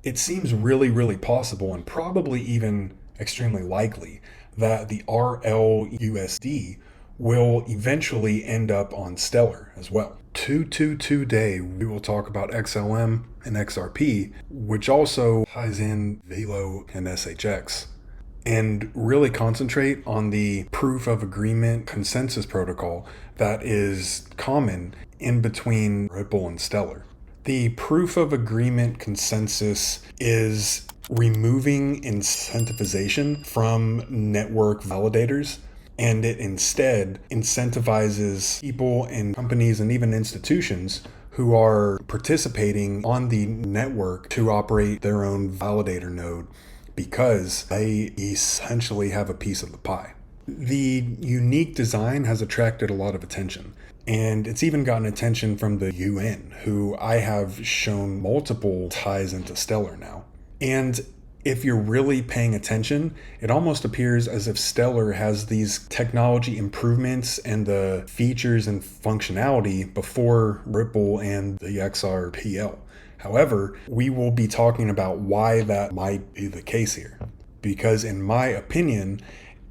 it seems really, really possible and probably even extremely likely that the RLUSD will eventually end up on Stellar as well. Today, we will talk about XLM and XRP, which also ties in VELO and SHX, and really concentrate on the proof of agreement consensus protocol that is common in between Ripple and Stellar. The proof of agreement consensus is removing incentivization from network validators, and it instead incentivizes people and companies and even institutions who are participating on the network to operate their own validator node because they essentially have a piece of the pie. The unique design has attracted a lot of attention, and it's even gotten attention from the UN, who I have shown multiple ties into Stellar now. And if you're really paying attention, it almost appears as if Stellar has these technology improvements and the features and functionality before Ripple and the XRPL. However, we will be talking about why that might be the case here. Because in my opinion,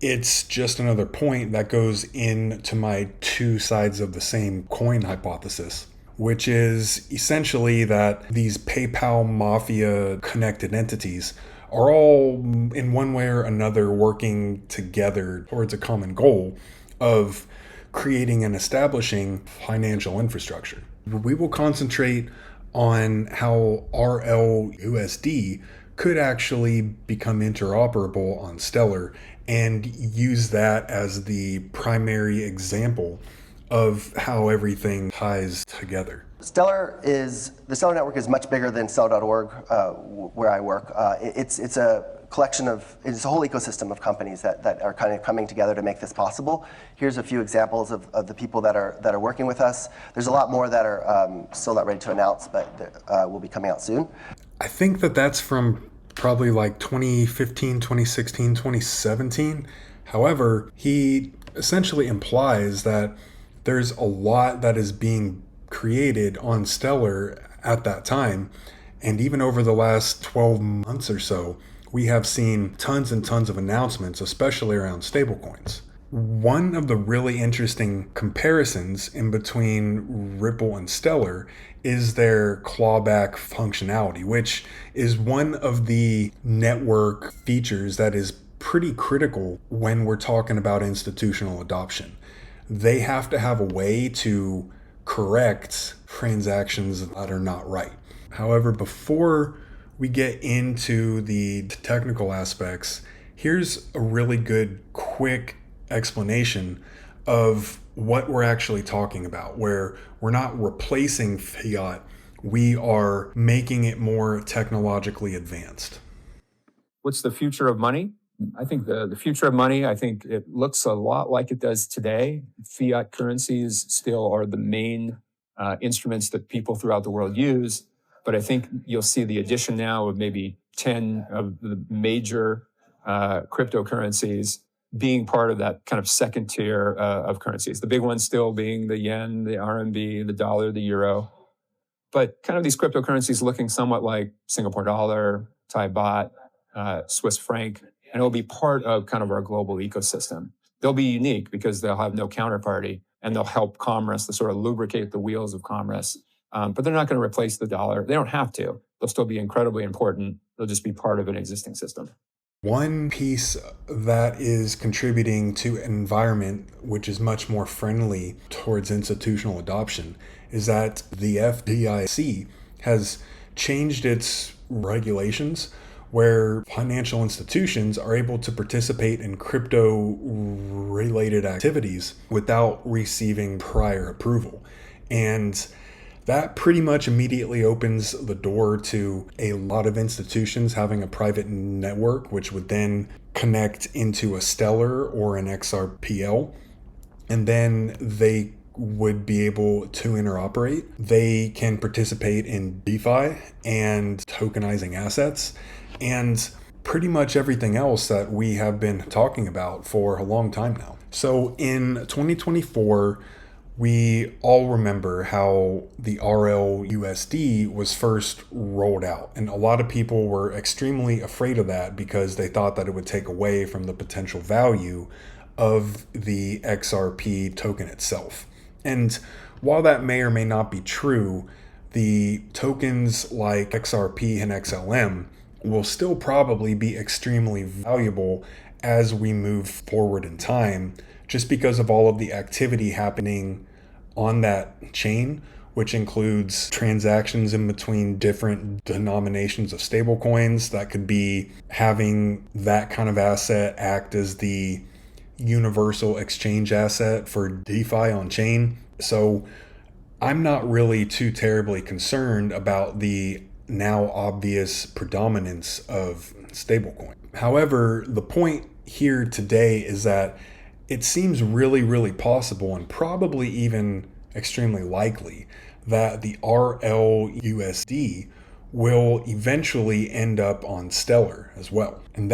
it's just another point that goes into my two sides of the same coin hypothesis, which is essentially that these PayPal Mafia connected entities are all in one way or another working together towards a common goal of creating and establishing financial infrastructure. We will concentrate on how RLUSD could actually become interoperable on Stellar and use that as the primary example of how everything ties together. The Stellar network is much bigger than Stellar.org, where I work. It's a collection of, it's a whole ecosystem of companies that are kind of coming together to make this possible. Here's a few examples of the people that are working with us. There's a lot more that are still not ready to announce, but will be coming out soon. I think that's from probably like 2015, 2016, 2017. However, he essentially implies that there's a lot that is being created on Stellar at that time. And even over the last 12 months or so, we have seen tons and tons of announcements, especially around stablecoins. One of the really interesting comparisons in between Ripple and Stellar is their clawback functionality, which is one of the network features that is pretty critical when we're talking about institutional adoption. They have to have a way to correct transactions that are not right. However, before we get into the technical aspects, here's a really good quick explanation of what we're actually talking about, where we're not replacing fiat, we are making it more technologically advanced. What's the future of money? I think the future of money, I think it looks a lot like it does today. Fiat currencies still are the main instruments that people throughout the world use. But I think you'll see the addition now of maybe 10 of the major cryptocurrencies being part of that kind of second tier of currencies. The big ones still being the yen, the RMB, the dollar, the euro. But kind of these cryptocurrencies looking somewhat like Singapore dollar, Thai baht, Swiss franc, and it'll be part of kind of our global ecosystem. They'll be unique because they'll have no counterparty and they'll help commerce to sort of lubricate the wheels of commerce. But they're not going to replace the dollar. They don't have to. They'll still be incredibly important. They'll just be part of an existing system. One piece that is contributing to an environment which is much more friendly towards institutional adoption is that the FDIC has changed its regulations where financial institutions are able to participate in crypto-related activities without receiving prior approval. And that pretty much immediately opens the door to a lot of institutions having a private network, which would then connect into a Stellar or an XRPL. And then they would be able to interoperate. They can participate in DeFi and tokenizing assets and pretty much everything else that we have been talking about for a long time now. So in 2024, We all remember how the RLUSD was first rolled out, and a lot of people were extremely afraid of that because they thought that it would take away from the potential value of the XRP token itself. And while that may or may not be true, the tokens like XRP and XLM will still probably be extremely valuable as we move forward in time, just because of all of the activity happening on that chain, which includes transactions in between different denominations of stablecoins. That could be having that kind of asset act as the universal exchange asset for DeFi on chain. So I'm not really too terribly concerned about the now obvious predominance of stablecoin. However, the point here today is that it seems really possible and probably even extremely likely that the RLUSD will eventually end up on Stellar as well. And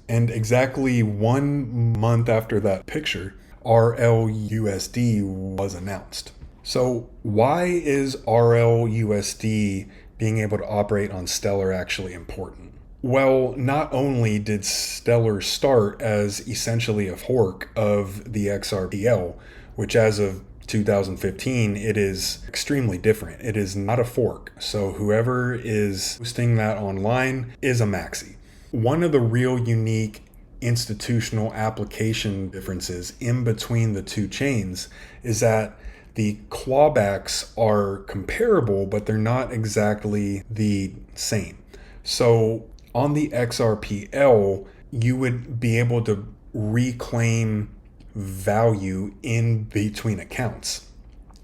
exactly 1 month after that picture, RLUSD was announced. So why is RLUSD being able to operate on Stellar actually important? Well, not only did Stellar start as essentially a fork of the XRPL, which as of 2015, it is extremely different. It is not a fork. So whoever is hosting that online is a maxi. One of the real unique institutional application differences in between the two chains is that the clawbacks are comparable, but they're not exactly the same. So on the XRPL, you would be able to reclaim value in between accounts.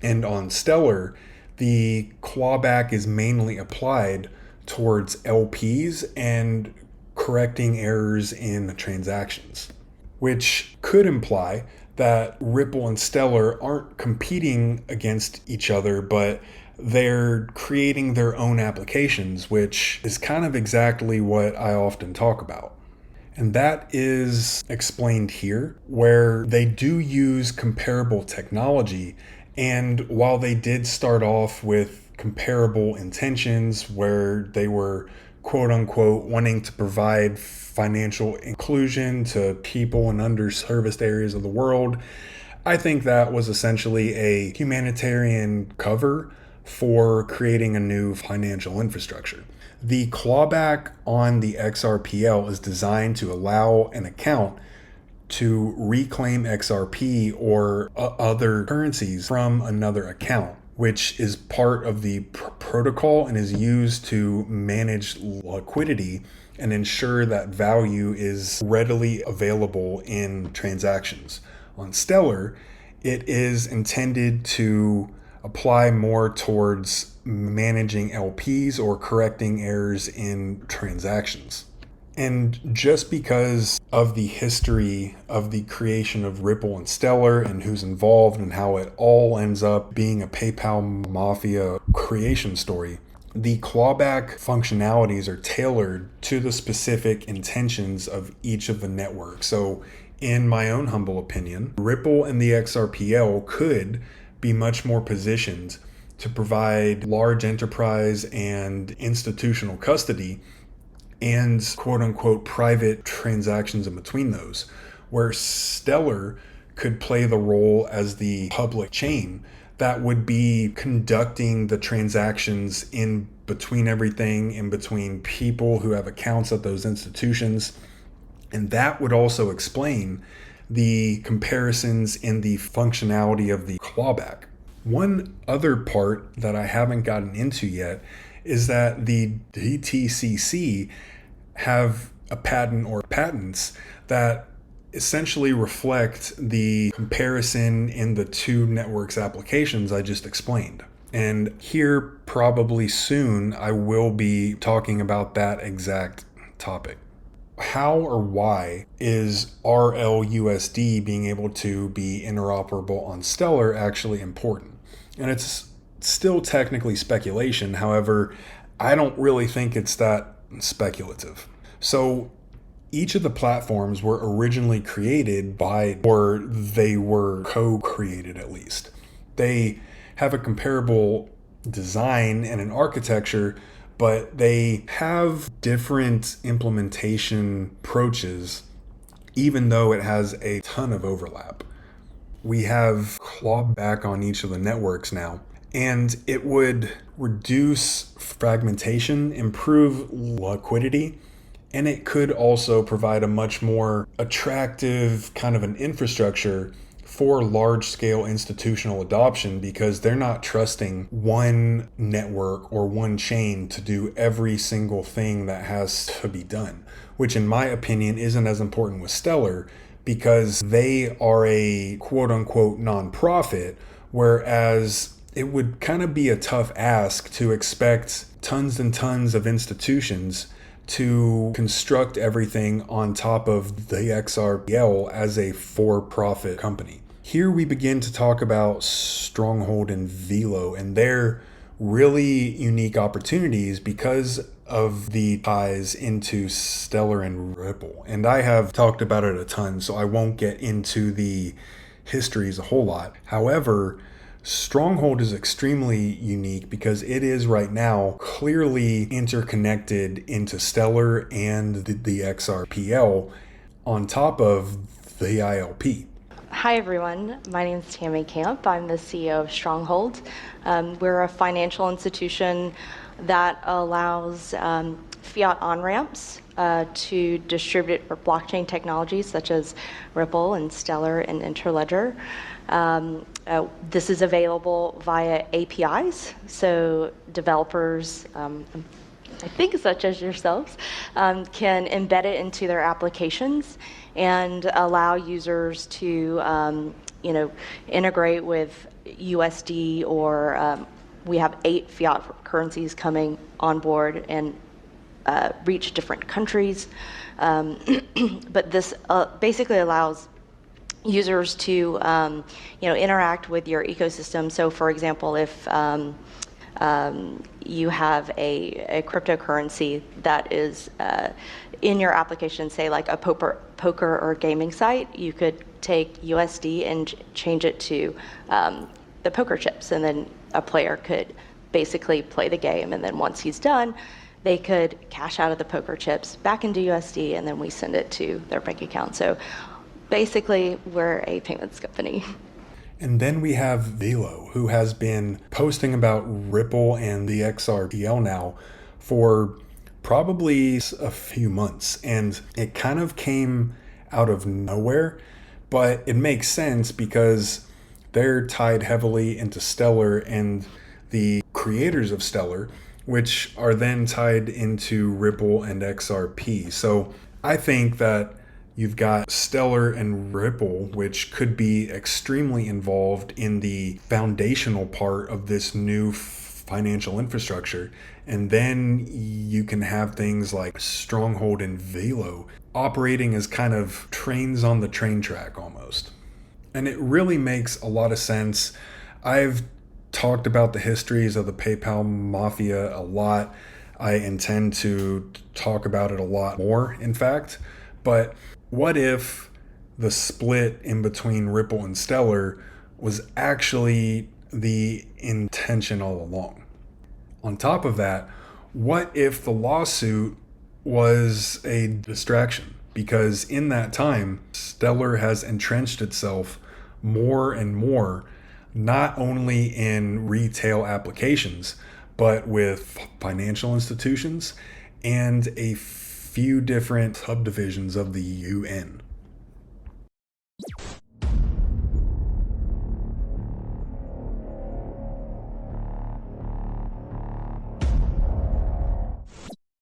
And on Stellar, the clawback is mainly applied towards LPs and correcting errors in transactions, which could imply that Ripple and Stellar aren't competing against each other, but they're creating their own applications, which is kind of exactly what I often talk about. And that is explained here, where they do use comparable technology. And while they did start off with comparable intentions, where they were quote unquote wanting to provide financial inclusion to people in underserviced areas of the world, I think that was essentially a humanitarian cover for creating a new financial infrastructure. The clawback on the XRPL is designed to allow an account to reclaim XRP or other currencies from another account, which is part of the protocol and is used to manage liquidity and ensure that value is readily available in transactions. On Stellar, it is intended to apply more towards managing LPs or correcting errors in transactions. And just because of the history of the creation of Ripple and Stellar and who's involved and how it all ends up being a PayPal Mafia creation story, the clawback functionalities are tailored to the specific intentions of each of the networks. So in my own humble opinion, Ripple and the XRPL could be much more positioned to provide large enterprise and institutional custody and quote unquote private transactions in between those, where Stellar could play the role as the public chain that would be conducting the transactions in between everything, in between people who have accounts at those institutions. And that would also explain the comparisons in the functionality of the clawback. One other part that I haven't gotten into yet is that the DTCC have a patent or patents that essentially reflect the comparison in the two networks applications I just explained. And here, probably soon, I will be talking about that exact topic. How or why is RLUSD being able to be interoperable on Stellar actually important? And it's still technically speculation. However, I don't really think it's that speculative. So Each of the platforms were originally created by, or they were co-created at least. They have a comparable design and an architecture, but they have different implementation approaches, even though it has a ton of overlap. We have Clawback on each of the networks now, and it would reduce fragmentation, improve liquidity, and it could also provide a much more attractive kind of an infrastructure for large-scale institutional adoption, because they're not trusting one network or one chain to do every single thing that has to be done, which in my opinion isn't as important with Stellar, because they are a quote-unquote nonprofit, whereas it would kind of be a tough ask to expect tons and tons of institutions to construct everything on top of the XRPL as a for-profit company. Here we begin to talk about Stronghold and VELO and their really unique opportunities because of the ties into Stellar and Ripple. And I have talked about it a ton, so I won't get into the histories a whole lot. However, Stronghold is extremely unique because it is right now clearly interconnected into Stellar and the XRPL on top of the ILP. Hi everyone, my name is Tammy Camp. I'm the CEO of Stronghold. We're a financial institution that allows fiat on-ramps to distribute blockchain technologies such as Ripple and Stellar and Interledger. This is available via APIs, so developers, I think such as yourselves, can embed it into their applications and allow users to integrate with USD, or we have 8 fiat currencies coming on board and reach different countries. But this basically allows users to interact with your ecosystem. So for example, if you have a cryptocurrency that is in your application, say like a poker or gaming site, you could take USD and change it to the poker chips, and then a player could basically play the game, and then once he's done, they could cash out of the poker chips back into USD, and then we send it to their bank account. So basically, we're a payments company. And then we have VELO, who has been posting about Ripple and the XRPL now for probably a few months. And it kind of came out of nowhere, but it makes sense because they're tied heavily into Stellar and the creators of Stellar, which are then tied into Ripple and XRP. So I think that you've got Stellar and Ripple, which could be extremely involved in the foundational part of this new financial infrastructure. And then you can have things like Stronghold and VELO operating as kind of trains on the train track almost. And it really makes a lot of sense. I've talked about the histories of the PayPal Mafia a lot. I intend to talk about it a lot more, in fact. But what if the split in between Ripple and Stellar was actually the intention all along? On top of that, what if the lawsuit was a distraction? Because in that time, Stellar has entrenched itself more and more, not only in retail applications, but with financial institutions and a few different subdivisions of the UN.